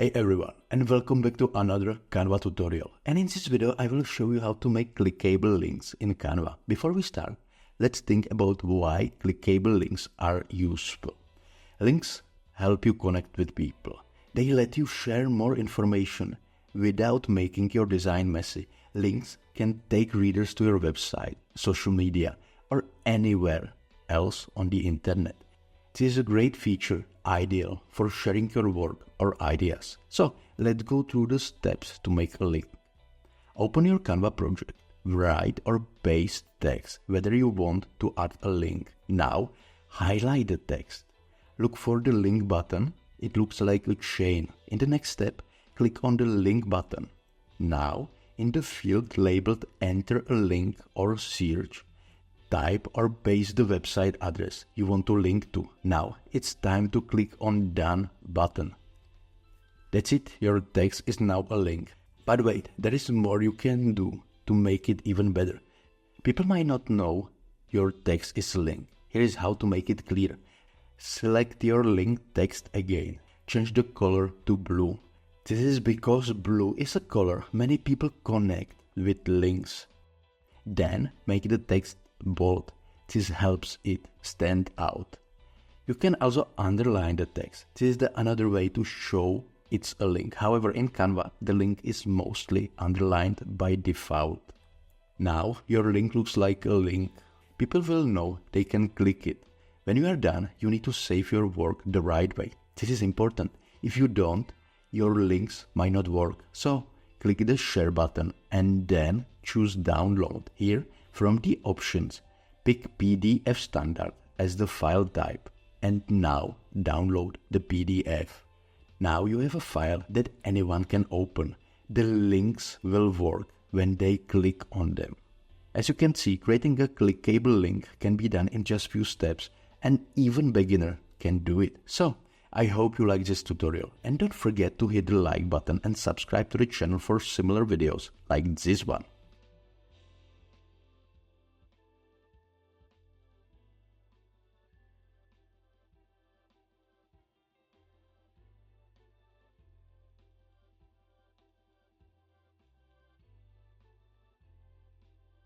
Hey everyone, and welcome back to another Canva tutorial. And in this video, I will show you how to make clickable links in Canva. Before we start, let's think about why clickable links are useful. Links help you connect with people. They let you share more information without making your design messy. Links can take readers to your website, social media, or anywhere else on the internet. This is a great feature, ideal for sharing your work or ideas. So let's go through the steps to make a link. Open your Canva project, write or paste text whether you want to add a link. Now highlight the text. Look for the link button. It looks like a chain. In the next step, click on the link button. Now in the field labeled enter a link or search, type or paste the website address you want to link to. Now it's time to click on Done button. That's it, your text is now a link. But wait, there is more you can do to make it even better. People might not know your text is a link. Here is how to make it clear. Select your link text again. Change the color to blue. This is because blue is a color many people connect with links. Then make the text bold. This helps it stand out. You can also underline the text. This is another way to show it's a link. However, in Canva, the link is mostly underlined by default. Now your link looks like a link. People will know they can click it. When you are done, you need to save your work the right way. This is important. If you don't, your links might not work. So click the share button and then choose download. Here, from the options, pick PDF standard as the file type and now download the PDF. Now you have a file that anyone can open. The links will work when they click on them. As you can see, creating a clickable link can be done in just few steps and even beginner can do it. So I hope you like this tutorial and don't forget to hit the like button and subscribe to the channel for similar videos like this one.